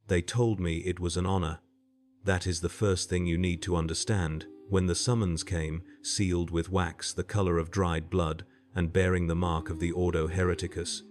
They told me it was an honor. That is the first thing you need to understand. When the summons came, sealed with wax the color of dried blood and bearing the mark of the Ordo Hereticus,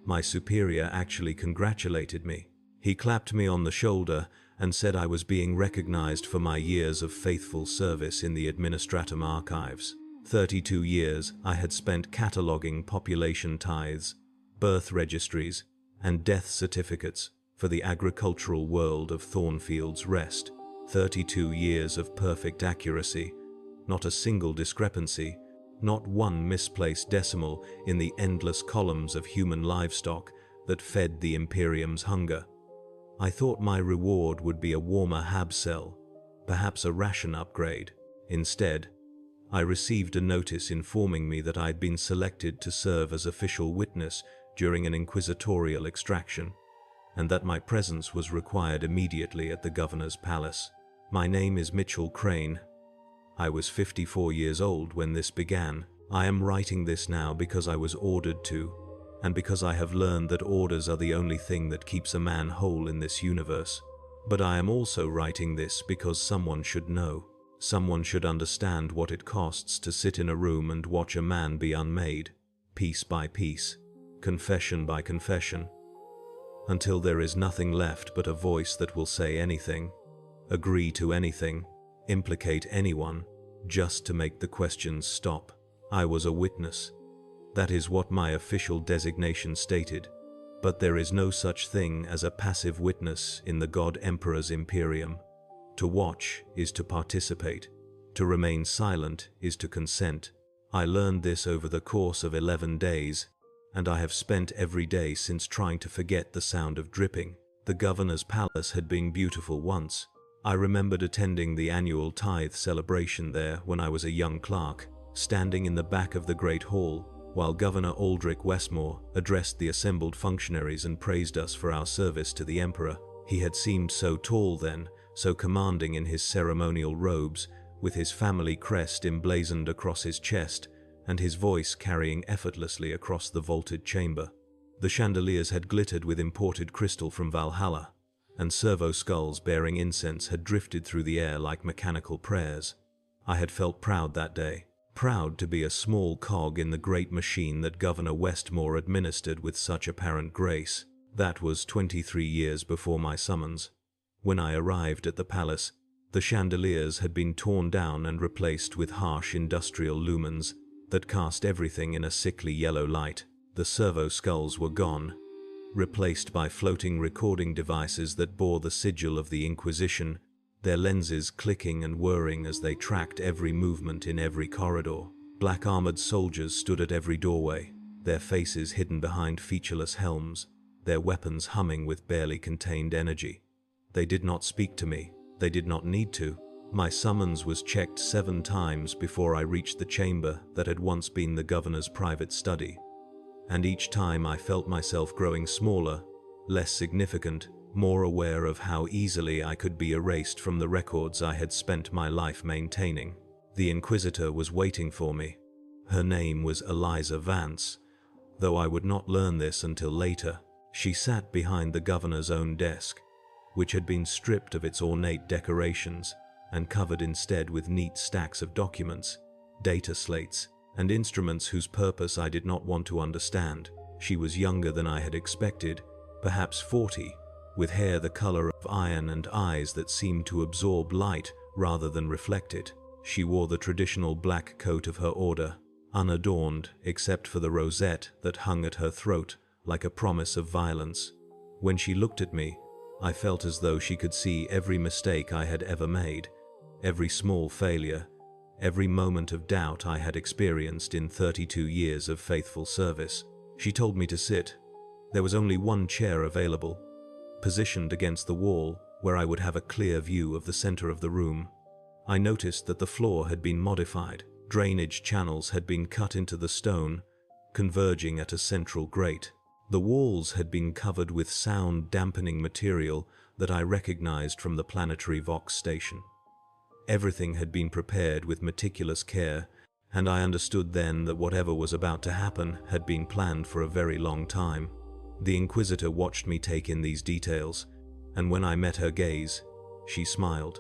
my superior actually congratulated me. He clapped me on the shoulder and said I was being recognized for my years of faithful service in the Administratum archives. 32 years I had spent cataloging population tithes, birth registries, and death certificates for the agricultural world of Thornfield's Rest. 32 years of perfect accuracy, not a single discrepancy, not one misplaced decimal in the endless columns of human livestock that fed the Imperium's hunger. I thought my reward would be a warmer hab cell, perhaps a ration upgrade. Instead, I received a notice informing me that I'd been selected to serve as official witness during an Inquisitorial extraction, and that my presence was required immediately at the governor's palace. My name is Mitchell Crane. I was 54 years old when this began. I am writing this now because I was ordered to, and because I have learned that orders are the only thing that keeps a man whole in this universe. But I am also writing this because someone should know. Someone should understand what it costs to sit in a room and watch a man be unmade, piece by piece, confession by confession, until there is nothing left but a voice that will say anything, agree to anything, implicate anyone, just to make the questions stop. I was a witness. That is what my official designation stated, but there is no such thing as a passive witness in the God Emperor's Imperium. To watch is to participate. To remain silent is to consent. I learned this over the course of 11 days, and I have spent every day since trying to forget the sound of dripping. The governor's palace had been beautiful once. I remembered attending the annual tithe celebration there when I was a young clerk, standing in the back of the Great Hall, while Governor Aldrich Westmore addressed the assembled functionaries and praised us for our service to the Emperor. He had seemed so tall then, so commanding in his ceremonial robes, with his family crest emblazoned across his chest, and his voice carrying effortlessly across the vaulted chamber. The chandeliers had glittered with imported crystal from Valhalla, and servo skulls bearing incense had drifted through the air like mechanical prayers. I had felt proud that day, proud to be a small cog in the great machine that Governor Westmore administered with such apparent grace. That was 23 years before my summons. When I arrived at the palace, the chandeliers had been torn down and replaced with harsh industrial lumens that cast everything in a sickly yellow light. The servo skulls were gone, replaced by floating recording devices that bore the sigil of the Inquisition, their lenses clicking and whirring as they tracked every movement in every corridor. Black armored soldiers stood at every doorway, their faces hidden behind featureless helms, their weapons humming with barely contained energy. They did not speak to me. They did not need to. My summons was checked 7 times before I reached the chamber that had once been the governor's private study. And each time I felt myself growing smaller, less significant, more aware of how easily I could be erased from the records I had spent my life maintaining. The Inquisitor was waiting for me. Her name was Eliza Vance, though I would not learn this until later. She sat behind the governor's own desk, which had been stripped of its ornate decorations and covered instead with neat stacks of documents, data slates, and instruments whose purpose I did not want to understand. She was younger than I had expected, perhaps 40, with hair the color of iron and eyes that seemed to absorb light rather than reflect it. She wore the traditional black coat of her order, unadorned except for the rosette that hung at her throat like a promise of violence. When she looked at me, I felt as though she could see every mistake I had ever made, every small failure, every moment of doubt I had experienced in 32 years of faithful service. She told me to sit. There was only one chair available, positioned against the wall where I would have a clear view of the center of the room. I noticed that the floor had been modified. Drainage channels had been cut into the stone, converging at a central grate. The walls had been covered with sound-dampening material that I recognized from the Planetary Vox station. Everything had been prepared with meticulous care, and I understood then that whatever was about to happen had been planned for a very long time. The Inquisitor watched me take in these details, and when I met her gaze, she smiled.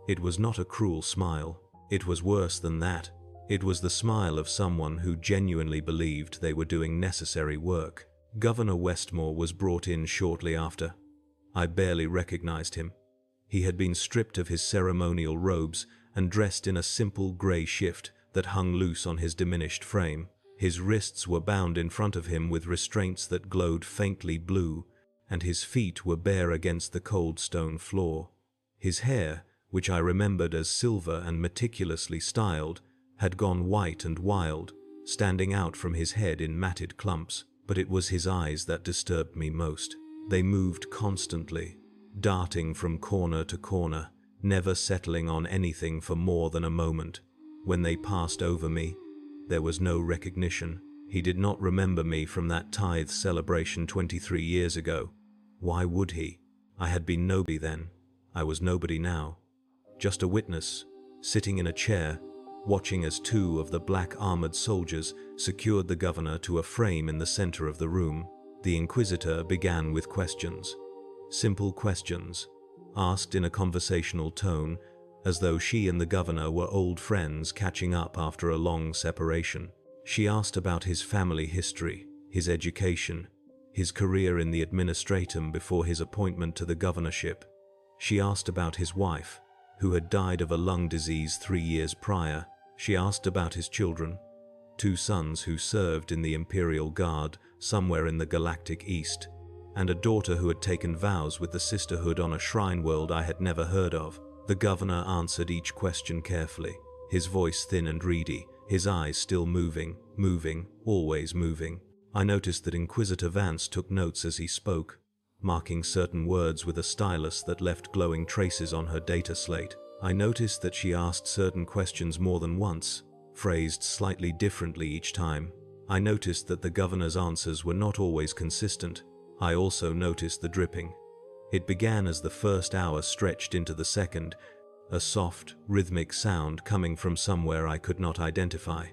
It was not a cruel smile. It was worse than that. It was the smile of someone who genuinely believed they were doing necessary work. Governor Westmore was brought in shortly after. I barely recognized him. He had been stripped of his ceremonial robes and dressed in a simple grey shift that hung loose on his diminished frame. His wrists were bound in front of him with restraints that glowed faintly blue, and his feet were bare against the cold stone floor. His hair, which I remembered as silver and meticulously styled, had gone white and wild, standing out from his head in matted clumps. But it was his eyes that disturbed me most. They moved constantly, darting from corner to corner, never settling on anything for more than a moment. When they passed over me, there was no recognition. He did not remember me from that tithe celebration 23 years ago. Why would he? I had been nobody then. I was nobody now. Just a witness, sitting in a chair, watching as two of the black armored soldiers secured the governor to a frame in the center of the room. The Inquisitor began with questions. Simple questions, asked in a conversational tone, as though she and the governor were old friends catching up after a long separation. She asked about his family history, his education, his career in the administratum before his appointment to the governorship. She asked about his wife, who had died of a lung disease 3 years prior. She asked about his children, 2 sons who served in the Imperial Guard somewhere in the galactic east, and a daughter who had taken vows with the sisterhood on a shrine world I had never heard of. The governor answered each question carefully, his voice thin and reedy, his eyes still moving, always moving. I noticed that Inquisitor Vance took notes as he spoke, marking certain words with a stylus that left glowing traces on her data slate. I noticed that she asked certain questions more than once, phrased slightly differently each time. I noticed that the governor's answers were not always consistent. I also noticed the dripping. It began as the first hour stretched into the second, a soft, rhythmic sound coming from somewhere I could not identify.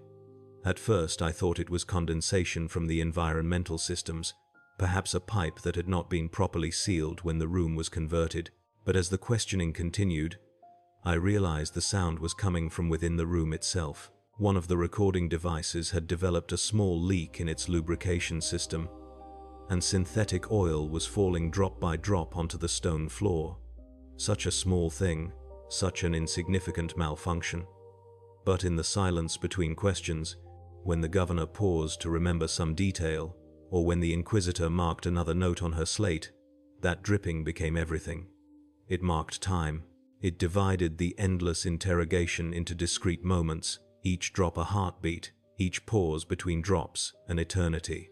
At first I thought it was condensation from the environmental systems, perhaps a pipe that had not been properly sealed when the room was converted. But as the questioning continued, I realized the sound was coming from within the room itself. One of the recording devices had developed a small leak in its lubrication system, and synthetic oil was falling drop by drop onto the stone floor. Such a small thing, such an insignificant malfunction. But in the silence between questions, when the governor paused to remember some detail, or when the Inquisitor marked another note on her slate, that dripping became everything. It marked time. It divided the endless interrogation into discrete moments, each drop a heartbeat, each pause between drops an eternity.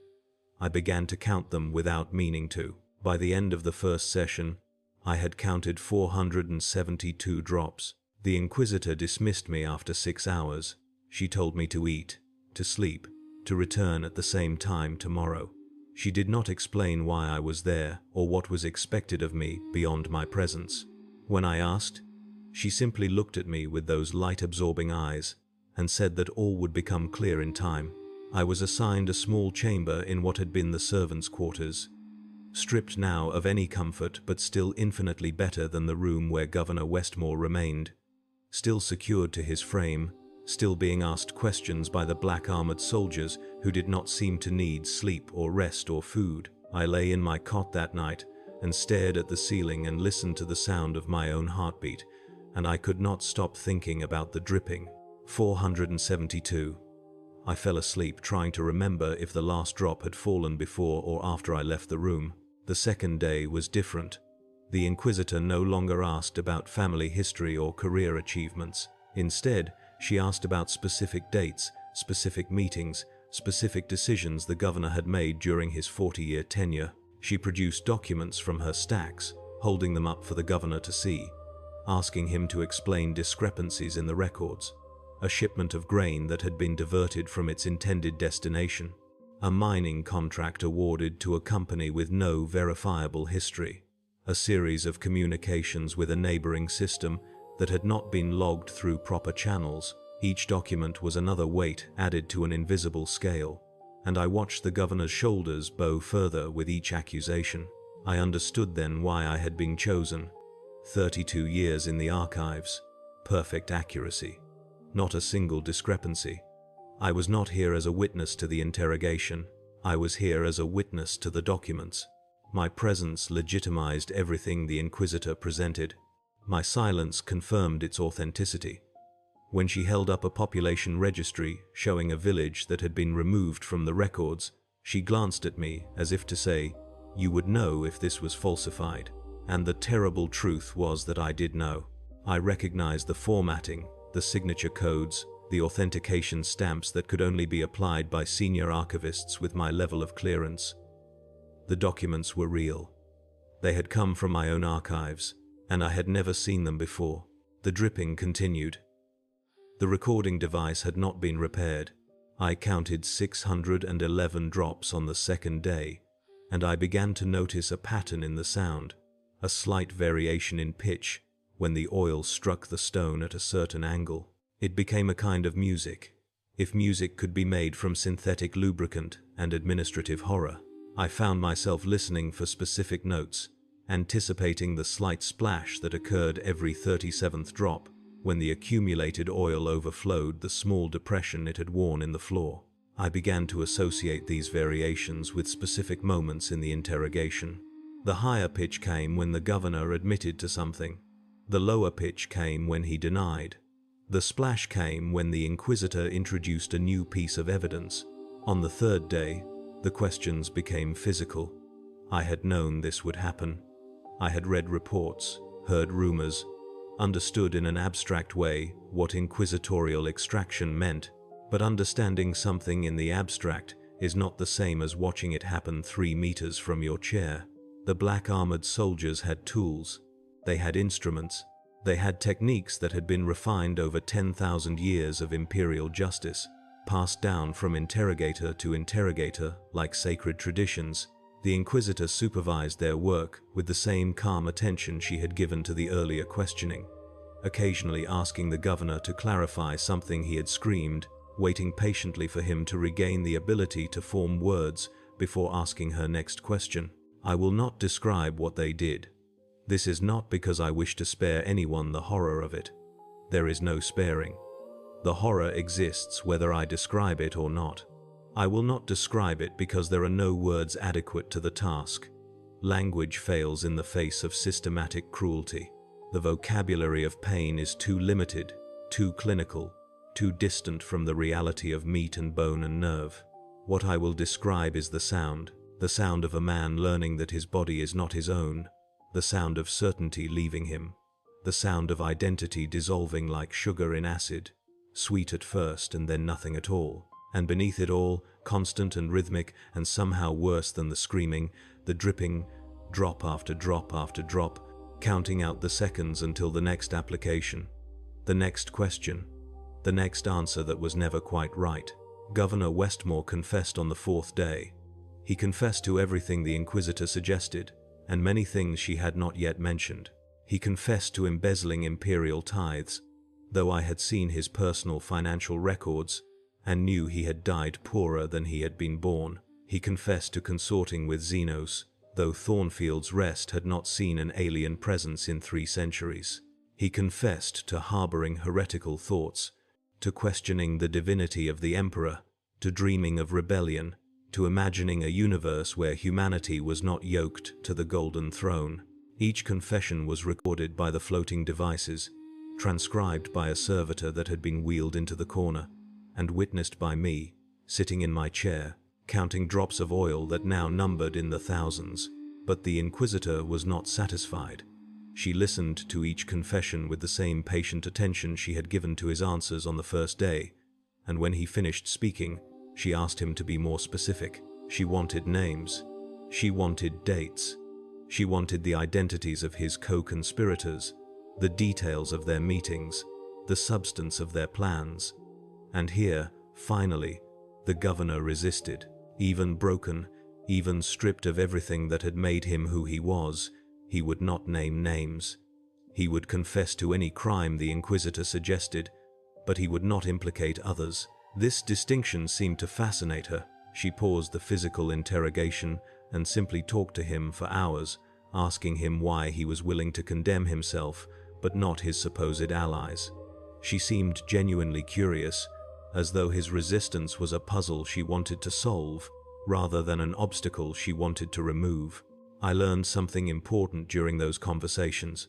I began to count them without meaning to. By the end of the first session, I had counted 472 drops. The Inquisitor dismissed me after 6 hours. She told me to eat, to sleep, to return at the same time tomorrow. She did not explain why I was there or what was expected of me beyond my presence. When I asked, she simply looked at me with those light-absorbing eyes and said that all would become clear in time. I was assigned a small chamber in what had been the servants' quarters, stripped now of any comfort but still infinitely better than the room where Governor Westmore remained, still secured to his frame, still being asked questions by the black-armored soldiers who did not seem to need sleep or rest or food. I lay in my cot that night and stared at the ceiling and listened to the sound of my own heartbeat, and I could not stop thinking about the dripping. 472. I fell asleep trying to remember if the last drop had fallen before or after I left the room. The second day was different. The Inquisitor no longer asked about family history or career achievements. Instead, she asked about specific dates, specific meetings, specific decisions the governor had made during his 40-year tenure. She produced documents from her stacks, holding them up for the governor to see, asking him to explain discrepancies in the records. A shipment of grain that had been diverted from its intended destination. A mining contract awarded to a company with no verifiable history. A series of communications with a neighboring system that had not been logged through proper channels. Each document was another weight added to an invisible scale, and I watched the governor's shoulders bow further with each accusation. I understood then why I had been chosen. 32 years in the archives. Perfect accuracy. Not a single discrepancy. I was not here as a witness to the interrogation. I was here as a witness to the documents. My presence legitimized everything the Inquisitor presented. My silence confirmed its authenticity. When she held up a population registry showing a village that had been removed from the records, she glanced at me as if to say, "You would know if this was falsified." And the terrible truth was that I did know. I recognized the formatting, the signature codes, the authentication stamps that could only be applied by senior archivists with my level of clearance. The documents were real. They had come from my own archives, and I had never seen them before. The dripping continued. The recording device had not been repaired. I counted 611 drops on the second day, and I began to notice a pattern in the sound, a slight variation in pitch when the oil struck the stone at a certain angle. It became a kind of music, if music could be made from synthetic lubricant and administrative horror. I found myself listening for specific notes, anticipating the slight splash that occurred every 37th drop when the accumulated oil overflowed the small depression it had worn in the floor. I began to associate these variations with specific moments in the interrogation. The higher pitch came when the governor admitted to something. The lower pitch came when he denied. The splash came when the Inquisitor introduced a new piece of evidence. On the third day, the questions became physical. I had known this would happen. I had read reports, heard rumors, understood in an abstract way what inquisitorial extraction meant, but understanding something in the abstract is not the same as watching it happen 3 meters from your chair. The black armored soldiers had tools. They had instruments. They had techniques that had been refined over 10,000 years of imperial justice, passed down from interrogator to interrogator like sacred traditions. The Inquisitor supervised their work with the same calm attention she had given to the earlier questioning, occasionally asking the governor to clarify something he had screamed, waiting patiently for him to regain the ability to form words before asking her next question. I will not describe what they did. This is not because I wish to spare anyone the horror of it. There is no sparing. The horror exists whether I describe it or not. I will not describe it because there are no words adequate to the task. Language fails in the face of systematic cruelty. The vocabulary of pain is too limited, too clinical, too distant from the reality of meat and bone and nerve. What I will describe is the sound of a man learning that his body is not his own, the sound of certainty leaving him, the sound of identity dissolving like sugar in acid, sweet at first and then nothing at all, and beneath it all, constant and rhythmic, and somehow worse than the screaming, the dripping, drop after drop after drop, counting out the seconds until the next application, the next question, the next answer that was never quite right. Governor Westmore confessed on the 4th day. He confessed to everything the Inquisitor suggested, and many things she had not yet mentioned. He confessed to embezzling imperial tithes, though I had seen his personal financial records and knew he had died poorer than he had been born. He confessed to consorting with Xenos, though Thornfield's Rest had not seen an alien presence in 3 centuries. He confessed to harboring heretical thoughts, to questioning the divinity of the Emperor, to dreaming of rebellion, to imagining a universe where humanity was not yoked to the Golden Throne. Each confession was recorded by the floating devices, transcribed by a servitor that had been wheeled into the corner, and witnessed by me, sitting in my chair, counting drops of oil that now numbered in the thousands. But the Inquisitor was not satisfied. She listened to each confession with the same patient attention she had given to his answers on the first day, and when he finished speaking, she asked him to be more specific. She wanted names. She wanted dates. She wanted the identities of his co-conspirators, the details of their meetings, the substance of their plans. And here, finally, the governor resisted. Even broken, even stripped of everything that had made him who he was, he would not name names. He would confess to any crime the Inquisitor suggested, but he would not implicate others. This distinction seemed to fascinate her. She paused the physical interrogation, and simply talked to him for hours, asking him why he was willing to condemn himself, but not his supposed allies. She seemed genuinely curious, as though his resistance was a puzzle she wanted to solve, rather than an obstacle she wanted to remove. I learned something important during those conversations.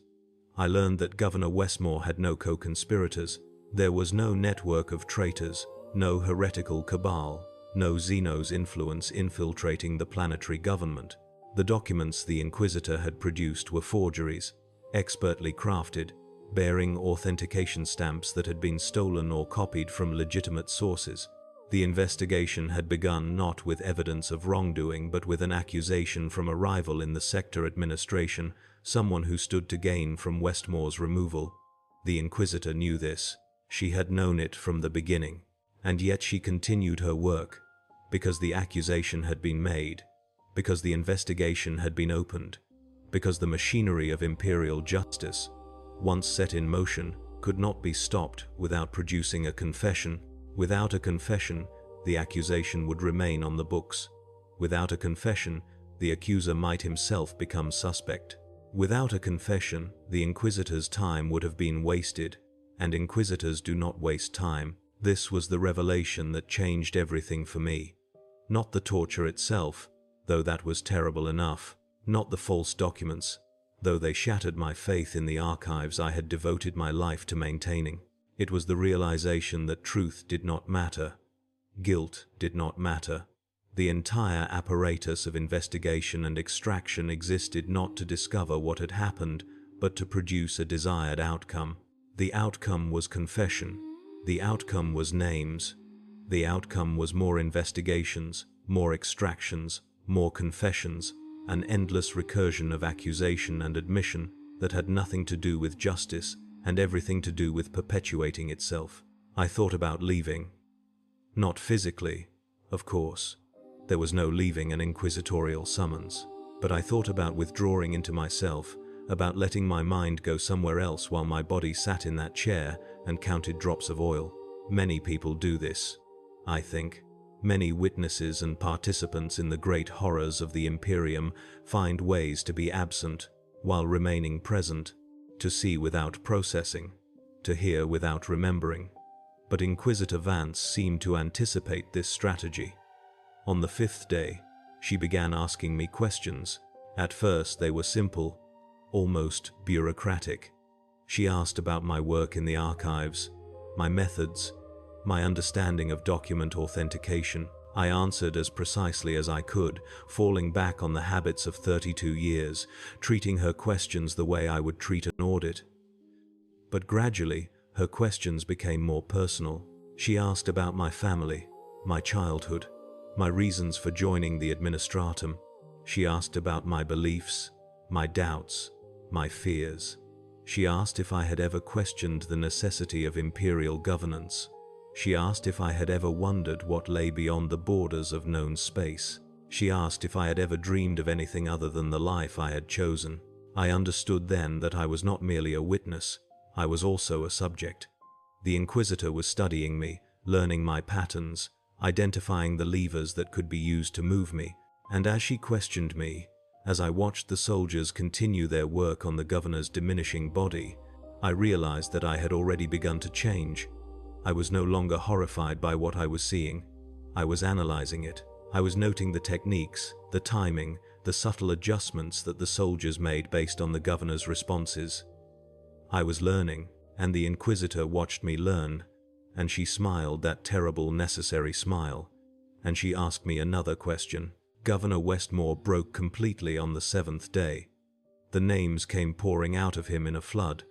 I learned that Governor Westmore had no co-conspirators. There was no network of traitors, no heretical cabal, no Xenos influence infiltrating the planetary government. The documents the Inquisitor had produced were forgeries, expertly crafted, bearing authentication stamps that had been stolen or copied from legitimate sources. The investigation had begun not with evidence of wrongdoing, but with an accusation from a rival in the sector administration, someone who stood to gain from Westmore's removal. The Inquisitor knew this. She had known it from the beginning. And yet she continued her work, because the accusation had been made, because the investigation had been opened, because the machinery of Imperial justice, once set in motion, could not be stopped without producing a confession. Without a confession, the accusation would remain on the books. Without a confession, the accuser might himself become suspect. Without a confession, the Inquisitor's time would have been wasted, and Inquisitors do not waste time. This was the revelation that changed everything for me. Not the torture itself, though that was terrible enough. Not the false documents, though they shattered my faith in the archives I had devoted my life to maintaining. It was the realization that truth did not matter. Guilt did not matter. The entire apparatus of investigation and extraction existed not to discover what had happened, but to produce a desired outcome. The outcome was confession. The outcome was names. The outcome was more investigations, more extractions, more confessions, an endless recursion of accusation and admission that had nothing to do with justice and everything to do with perpetuating itself. I thought about leaving. Not physically, of course. There was no leaving an inquisitorial summons. But I thought about withdrawing into myself, about letting my mind go somewhere else while my body sat in that chair and counted drops of oil. Many people do this, I think. Many witnesses and participants in the great horrors of the Imperium find ways to be absent while remaining present, to see without processing, to hear without remembering. But Inquisitor Vance seemed to anticipate this strategy. On the 5th day, she began asking me questions. At first they were simple, almost bureaucratic. She asked about my work in the archives, my methods, my understanding of document authentication. I answered as precisely as I could, falling back on the habits of 32 years, treating her questions the way I would treat an audit. But gradually, her questions became more personal. She asked about my family, my childhood, my reasons for joining the administratum. She asked about my beliefs, my doubts, my fears. She asked if I had ever questioned the necessity of imperial governance. She asked if I had ever wondered what lay beyond the borders of known space. She asked if I had ever dreamed of anything other than the life I had chosen. I understood then that I was not merely a witness, I was also a subject. The Inquisitor was studying me, learning my patterns, identifying the levers that could be used to move me, and as she questioned me, as I watched the soldiers continue their work on the governor's diminishing body, I realized that I had already begun to change. I was no longer horrified by what I was seeing. I was analyzing it. I was noting the techniques, the timing, the subtle adjustments that the soldiers made based on the governor's responses. I was learning, and the Inquisitor watched me learn, and she smiled that terrible necessary smile, and she asked me another question. Governor Westmore broke completely on the 7th day. The names came pouring out of him in a flood.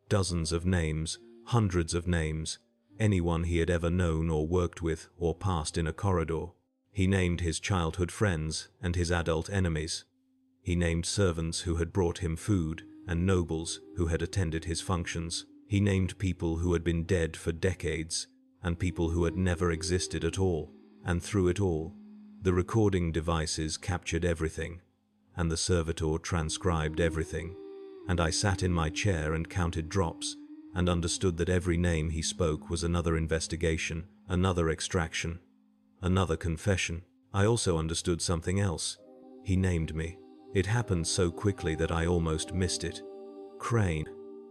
Dozens of names, hundreds of names, anyone he had ever known or worked with or passed in a corridor. He named his childhood friends and his adult enemies. He named servants who had brought him food and nobles who had attended his functions. He named people who had been dead for decades and people who had never existed at all. And through it all, the recording devices captured everything, and the servitor transcribed everything. And I sat in my chair and counted drops, and understood that every name he spoke was another investigation, another extraction, another confession. I also understood something else. He named me. It happened so quickly that I almost missed it. Crane,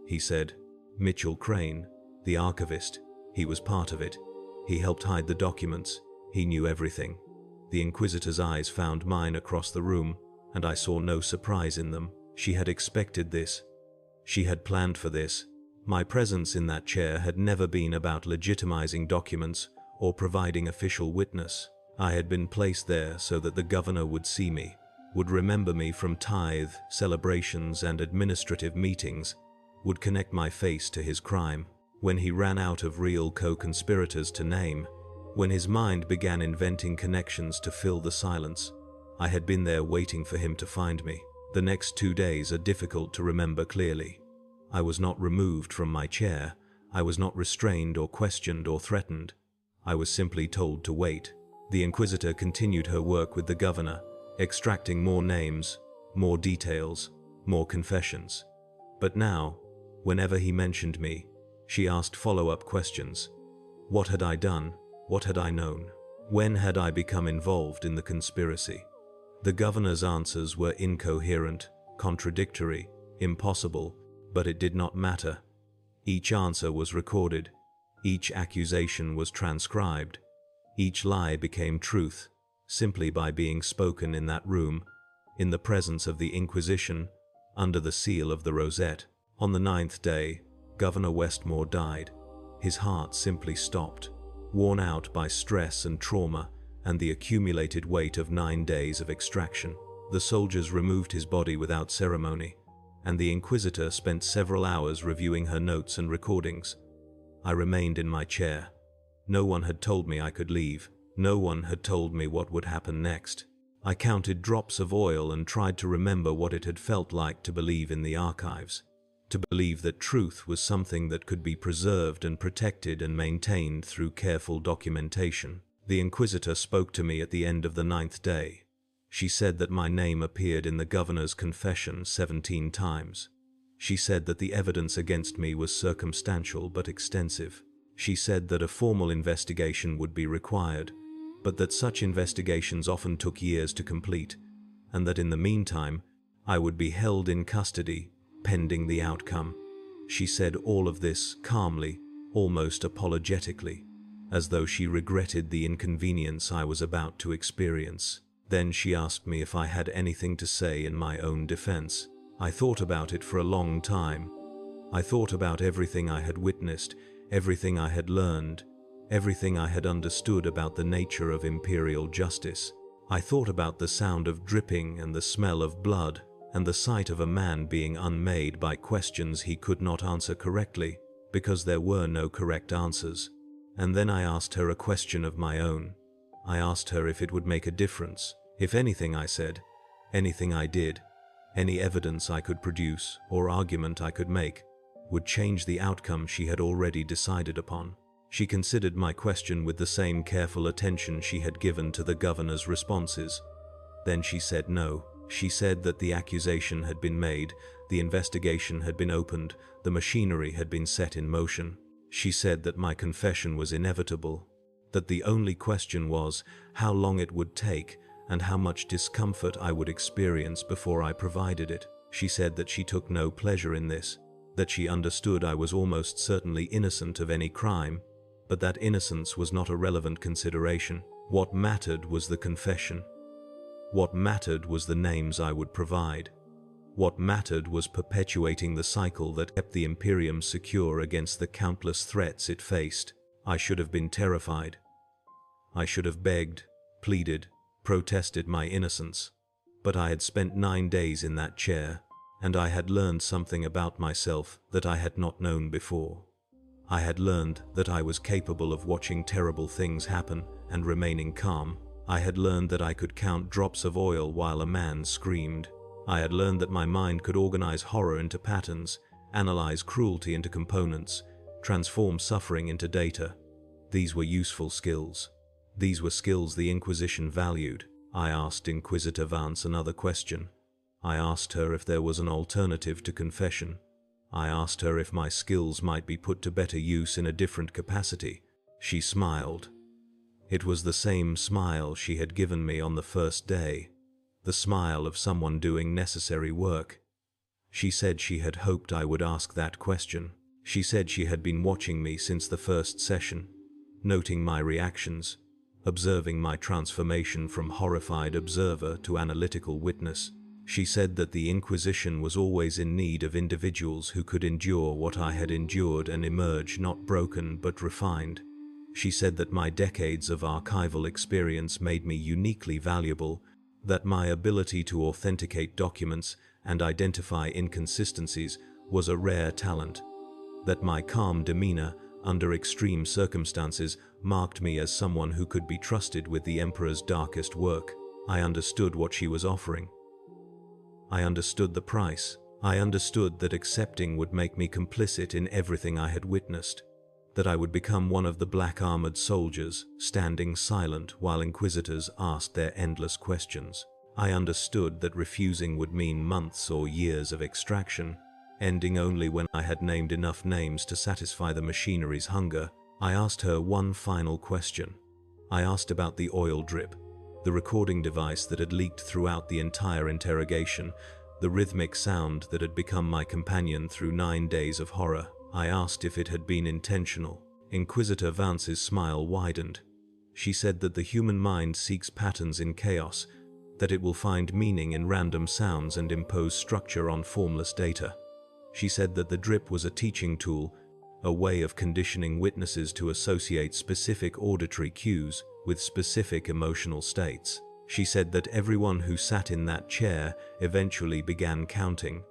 he said. Mitchell Crane, the archivist. He was part of it. He helped hide the documents. He knew everything. The Inquisitor's eyes found mine across the room, and I saw no surprise in them. She had expected this. She had planned for this. My presence in that chair had never been about legitimizing documents or providing official witness. I had been placed there so that the governor would see me, would remember me from tithe, celebrations, and administrative meetings, would connect my face to his crime. When he ran out of real co-conspirators to name, when his mind began inventing connections to fill the silence, I had been there waiting for him to find me. The next 2 days are difficult to remember clearly. I was not removed from my chair. I was not restrained or questioned or threatened. I was simply told to wait. The Inquisitor continued her work with the governor, extracting more names, more details, more confessions. But now, whenever he mentioned me, she asked follow-up questions. What had I done? What had I known? When had I become involved in the conspiracy? The governor's answers were incoherent, contradictory, impossible, but it did not matter. Each answer was recorded. Each accusation was transcribed. Each lie became truth, simply by being spoken in that room, in the presence of the Inquisition, under the seal of the Rosette. On the 9th day, Governor Westmore died. His heart simply stopped, worn out by stress and trauma and the accumulated weight of 9 days of extraction. The soldiers removed his body without ceremony, and the Inquisitor spent several hours reviewing her notes and recordings. I remained in my chair. No one had told me I could leave. No one had told me what would happen next. I counted drops of oil and tried to remember what it had felt like to believe in the archives, to believe that truth was something that could be preserved and protected and maintained through careful documentation. The Inquisitor spoke to me at the end of the 9th day. She said that my name appeared in the governor's confession 17 times. She said that the evidence against me was circumstantial but extensive. She said that a formal investigation would be required, but that such investigations often took years to complete, and that in the meantime, I would be held in custody, pending the outcome. She said all of this calmly, almost apologetically, as though she regretted the inconvenience I was about to experience. Then she asked me if I had anything to say in my own defense. I thought about it for a long time. I thought about everything I had witnessed, everything I had learned, everything I had understood about the nature of imperial justice. I thought about the sound of dripping and the smell of blood, and the sight of a man being unmade by questions he could not answer correctly, because there were no correct answers. And then I asked her a question of my own. I asked her if it would make a difference, if anything I said, anything I did, any evidence I could produce or argument I could make, would change the outcome she had already decided upon. She considered my question with the same careful attention she had given to the governor's responses. Then she said no. She said that the accusation had been made, the investigation had been opened, the machinery had been set in motion. She said that my confession was inevitable, that the only question was how long it would take and how much discomfort I would experience before I provided it. She said that she took no pleasure in this, that she understood I was almost certainly innocent of any crime, but that innocence was not a relevant consideration. What mattered was the confession. What mattered was the names I would provide. What mattered was perpetuating the cycle that kept the Imperium secure against the countless threats it faced. I should have been terrified. I should have begged, pleaded, protested my innocence. But I had spent 9 days in that chair, and I had learned something about myself that I had not known before. I had learned that I was capable of watching terrible things happen and remaining calm. I had learned that I could count drops of oil while a man screamed. I had learned that my mind could organize horror into patterns, analyze cruelty into components, transform suffering into data. These were useful skills. These were skills the Inquisition valued. I asked Inquisitor Vance another question. I asked her if there was an alternative to confession. I asked her if my skills might be put to better use in a different capacity. She smiled. It was the same smile she had given me on the first day. the smile of someone doing necessary work. She said she had hoped I would ask that question. She said she had been watching me since the first session, noting my reactions, observing my transformation from horrified observer to analytical witness. She said that the Inquisition was always in need of individuals who could endure what I had endured and emerge not broken but refined. She said that my decades of archival experience made me uniquely valuable, that my ability to authenticate documents and identify inconsistencies was a rare talent, that my calm demeanor under extreme circumstances marked me as someone who could be trusted with the Emperor's darkest work. I understood what she was offering. I understood the price. I understood that accepting would make me complicit in everything I had witnessed, that I would become one of the black-armored soldiers, standing silent while Inquisitors asked their endless questions. I understood that refusing would mean months or years of extraction, ending only when I had named enough names to satisfy the machinery's hunger. I asked her one final question. I asked about the oil drip, the recording device that had leaked throughout the entire interrogation, the rhythmic sound that had become my companion through 9 days of horror. I asked if it had been intentional. Inquisitor Vance's smile widened. She said that the human mind seeks patterns in chaos, that it will find meaning in random sounds and impose structure on formless data. She said that the drip was a teaching tool, a way of conditioning witnesses to associate specific auditory cues with specific emotional states. She said that everyone who sat in that chair eventually began counting,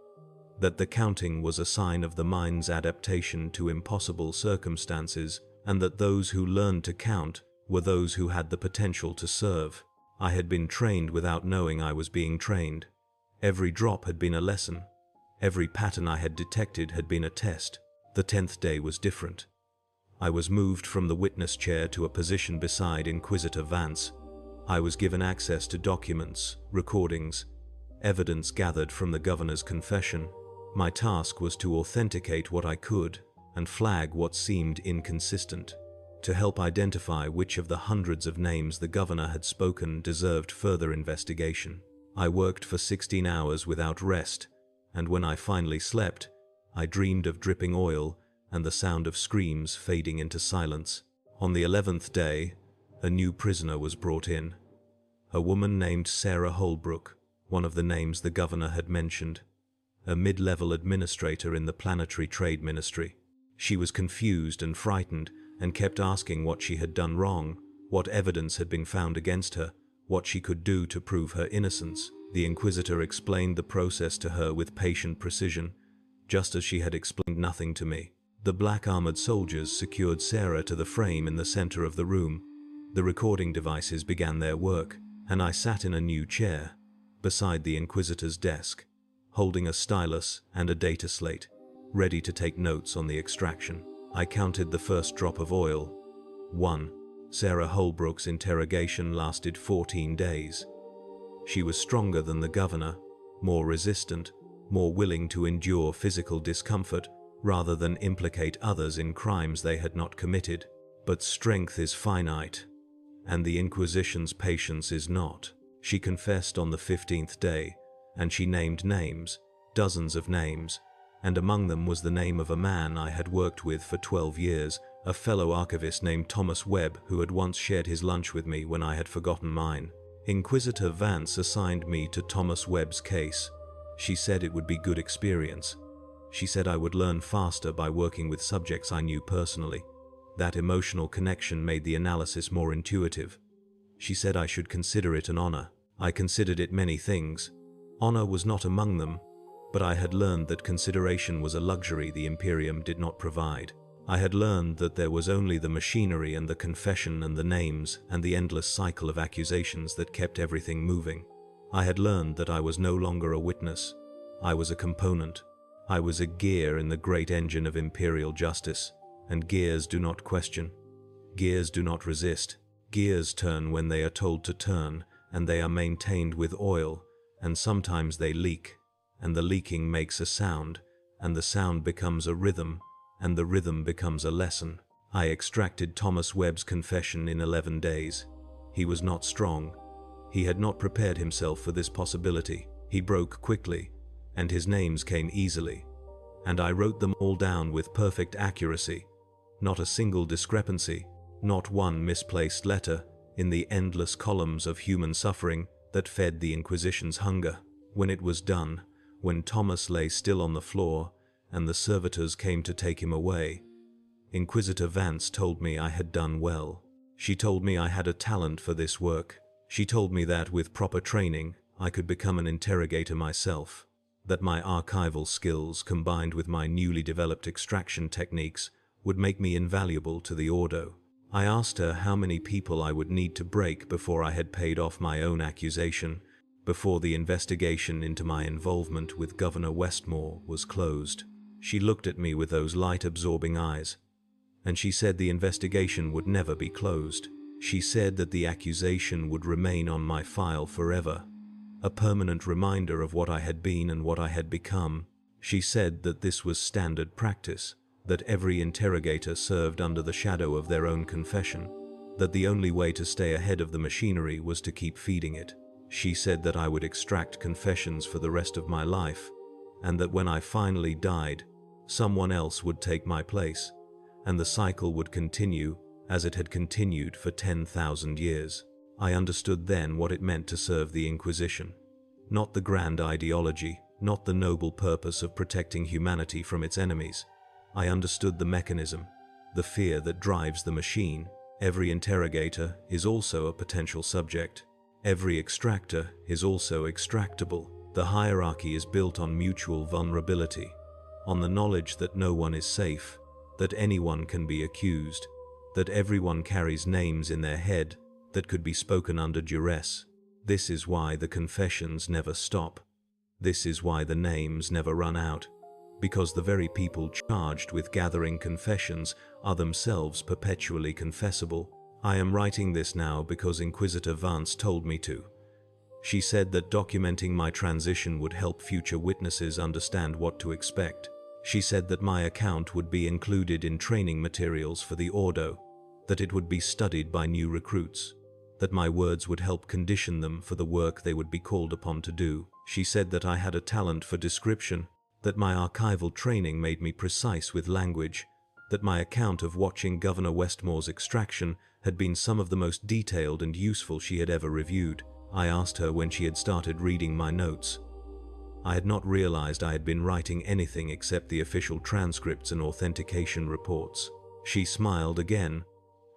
that the counting was a sign of the mind's adaptation to impossible circumstances, and that those who learned to count were those who had the potential to serve. I had been trained without knowing I was being trained. Every drop had been a lesson. Every pattern I had detected had been a test. The 10th day was different. I was moved from the witness chair to a position beside Inquisitor Vance. I was given access to documents, recordings, evidence gathered from the governor's confession. My task was to authenticate what I could and flag what seemed inconsistent, to help identify which of the hundreds of names the governor had spoken deserved further investigation. I worked for 16 hours without rest, and when I finally slept, I dreamed of dripping oil and the sound of screams fading into silence. On the 11th day, a new prisoner was brought in. A woman named Sarah Holbrook, one of the names the governor had mentioned, a mid-level administrator in the Planetary Trade Ministry. She was confused and frightened and kept asking what she had done wrong, what evidence had been found against her, what she could do to prove her innocence. The Inquisitor explained the process to her with patient precision, just as she had explained nothing to me. The black-armored soldiers secured Sarah to the frame in the center of the room. The recording devices began their work, and I sat in a new chair, beside the Inquisitor's desk, holding a stylus and a data slate, ready to take notes on the extraction. I counted the first drop of oil. 1. Sarah Holbrook's interrogation lasted 14 days. She was stronger than the governor, more resistant, more willing to endure physical discomfort rather than implicate others in crimes they had not committed. But strength is finite, and the Inquisition's patience is not. She confessed on the 15th day, and she named names, dozens of names, and among them was the name of a man I had worked with for 12 years, a fellow archivist named Thomas Webb who had once shared his lunch with me when I had forgotten mine. Inquisitor Vance assigned me to Thomas Webb's case. She said it would be good experience. She said I would learn faster by working with subjects I knew personally. That emotional connection made the analysis more intuitive. She said I should consider it an honor. I considered it many things. Honor was not among them, but I had learned that consideration was a luxury the Imperium did not provide. I had learned that there was only the machinery and the confession and the names and the endless cycle of accusations that kept everything moving. I had learned that I was no longer a witness. I was a component. I was a gear in the great engine of Imperial justice, and gears do not question. Gears do not resist. Gears turn when they are told to turn, and they are maintained with oil, and sometimes they leak, and the leaking makes a sound, and the sound becomes a rhythm, and the rhythm becomes a lesson. I extracted Thomas Webb's confession in 11 days. He was not strong. He had not prepared himself for this possibility. He broke quickly, and his names came easily. And I wrote them all down with perfect accuracy. Not a single discrepancy, not one misplaced letter in the endless columns of human suffering that fed the Inquisition's hunger. When it was done, when Thomas lay still on the floor and the servitors came to take him away, Inquisitor Vance told me I had done well. She told me I had a talent for this work. She told me that with proper training, I could become an interrogator myself, that my archival skills combined with my newly developed extraction techniques would make me invaluable to the Ordo. I asked her how many people I would need to break before I had paid off my own accusation, before the investigation into my involvement with Governor Westmore was closed. She looked at me with those light-absorbing eyes, and she said the investigation would never be closed. She said that the accusation would remain on my file forever, a permanent reminder of what I had been and what I had become. She said that this was standard practice, that every interrogator served under the shadow of their own confession, that the only way to stay ahead of the machinery was to keep feeding it. She said that I would extract confessions for the rest of my life, and that when I finally died, someone else would take my place, and the cycle would continue as it had continued for 10,000 years. I understood then what it meant to serve the Inquisition. Not the grand ideology, not the noble purpose of protecting humanity from its enemies. I understood the mechanism, the fear that drives the machine. Every interrogator is also a potential subject. Every extractor is also extractable. The hierarchy is built on mutual vulnerability, on the knowledge that no one is safe, that anyone can be accused, that everyone carries names in their head that could be spoken under duress. This is why the confessions never stop. This is why the names never run out, because the very people charged with gathering confessions are themselves perpetually confessable. I am writing this now because Inquisitor Vance told me to. She said that documenting my transition would help future witnesses understand what to expect. She said that my account would be included in training materials for the Ordo, that it would be studied by new recruits, that my words would help condition them for the work they would be called upon to do. She said that I had a talent for description, that my archival training made me precise with language, that my account of watching Governor Westmore's extraction had been some of the most detailed and useful she had ever reviewed. I asked her when she had started reading my notes. I had not realized I had been writing anything except the official transcripts and authentication reports. She smiled again,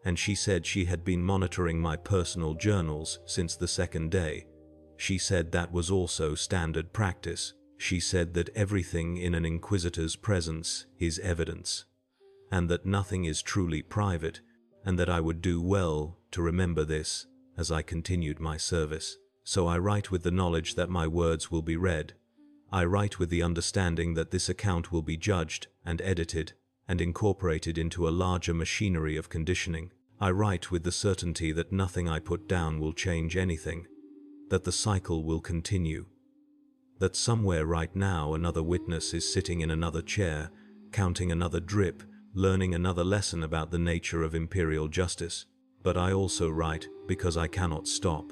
and she said she had been monitoring my personal journals since the second day. She said that was also standard practice. She said that everything in an Inquisitor's presence is evidence, and that nothing is truly private, and that I would do well to remember this as I continued my service. So I write with the knowledge that my words will be read. I write with the understanding that this account will be judged and edited and incorporated into a larger machinery of conditioning. I write with the certainty that nothing I put down will change anything, that the cycle will continue, that somewhere right now another witness is sitting in another chair, counting another drip, learning another lesson about the nature of imperial justice. But I also write because I cannot stop.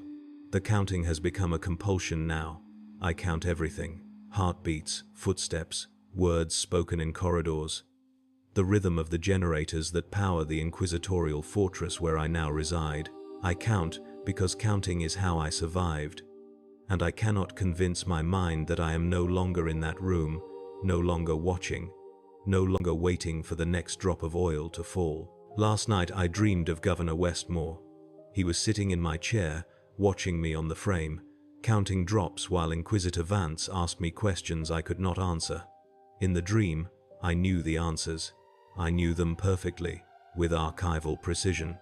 The counting has become a compulsion now. I count everything: heartbeats, footsteps, words spoken in corridors, the rhythm of the generators that power the Inquisitorial fortress where I now reside. I count because counting is how I survived, and I cannot convince my mind that I am no longer in that room, no longer watching, no longer waiting for the next drop of oil to fall. Last night I dreamed of Governor Westmore. He was sitting in my chair, watching me on the frame, counting drops while Inquisitor Vance asked me questions I could not answer. In the dream, I knew the answers. I knew them perfectly, with archival precision.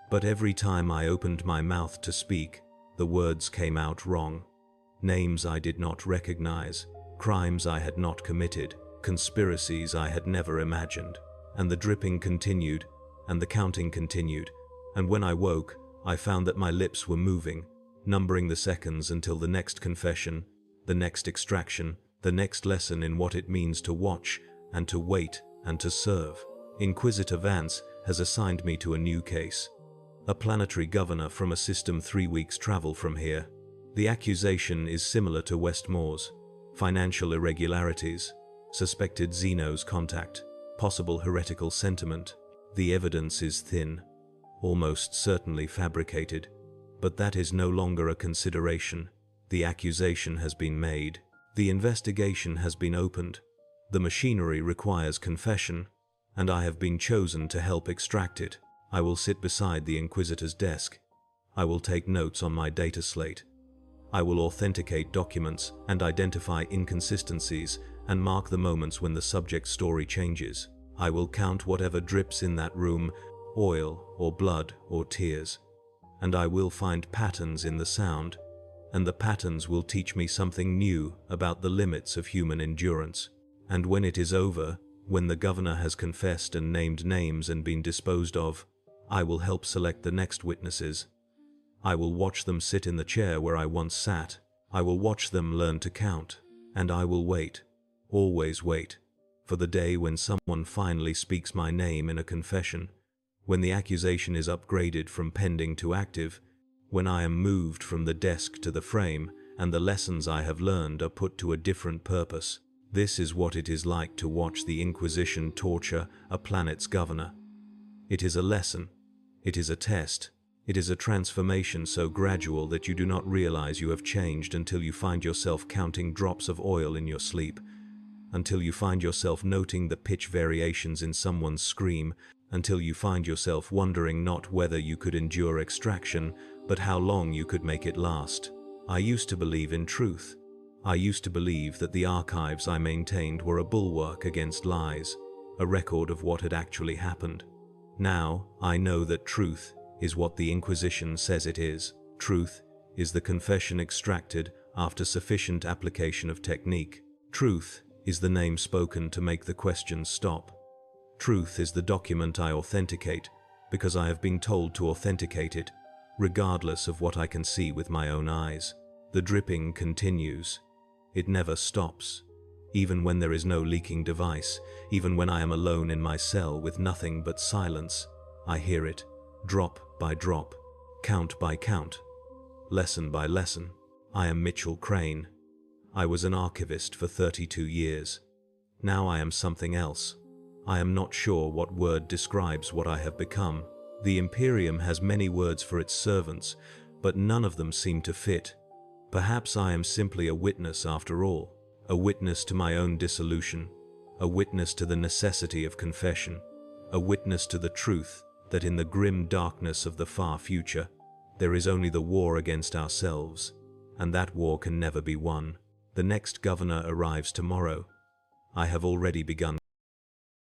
But every time I opened my mouth to speak, the words came out wrong. Names I did not recognize, crimes I had not committed, conspiracies I had never imagined. And the dripping continued, and the counting continued, and when I woke, I found that my lips were moving, numbering the seconds until the next confession, the next extraction, the next lesson in what it means to watch, and to wait, and to serve. Inquisitor Vance has assigned me to a new case. a planetary governor from a system 3 weeks travel from here. The accusation is similar to Westmore's: financial irregularities, suspected Xenos contact, possible heretical sentiment. The evidence is thin, almost certainly fabricated, but that is no longer a consideration. The accusation has been made. The investigation has been opened. The machinery requires confession, and I have been chosen to help extract it. I will sit beside the Inquisitor's desk. I will take notes on my data slate. I will authenticate documents and identify inconsistencies and mark the moments when the subject's story changes. I will count whatever drips in that room, oil or blood or tears, and I will find patterns in the sound, and the patterns will teach me something new about the limits of human endurance. And when it is over, when the governor has confessed and named names and been disposed of, I will help select the next witnesses. I will watch them sit in the chair where I once sat. I will watch them learn to count, and I will wait, always wait, for the day when someone finally speaks my name in a confession, when the accusation is upgraded from pending to active, when I am moved from the desk to the frame, and the lessons I have learned are put to a different purpose. This is what it is like to watch the Inquisition torture a planet's governor. It is a lesson. It is a test. It is a transformation so gradual that you do not realize you have changed until you find yourself counting drops of oil in your sleep, until you find yourself noting the pitch variations in someone's scream, until you find yourself wondering not whether you could endure extraction, but how long you could make it last. I used to believe in truth. I used to believe that the archives I maintained were a bulwark against lies, a record of what had actually happened. Now, I know that truth is what the Inquisition says it is. Truth is the confession extracted after sufficient application of technique. Truth is the name spoken to make the questions stop. Truth is the document I authenticate because I have been told to authenticate it, regardless of what I can see with my own eyes. The dripping continues. It never stops. Even when there is no leaking device, even when I am alone in my cell with nothing but silence, I hear it, drop by drop, count by count, lesson by lesson. I am Mitchell Crane. I was an archivist for 32 years. Now I am something else. I am not sure what word describes what I have become. The Imperium has many words for its servants, but none of them seem to fit. Perhaps I am simply a witness after all, a witness to my own dissolution, a witness to the necessity of confession, a witness to the truth that in the grim darkness of the far future, there is only the war against ourselves, and that war can never be won. The next governor arrives tomorrow. I have already begun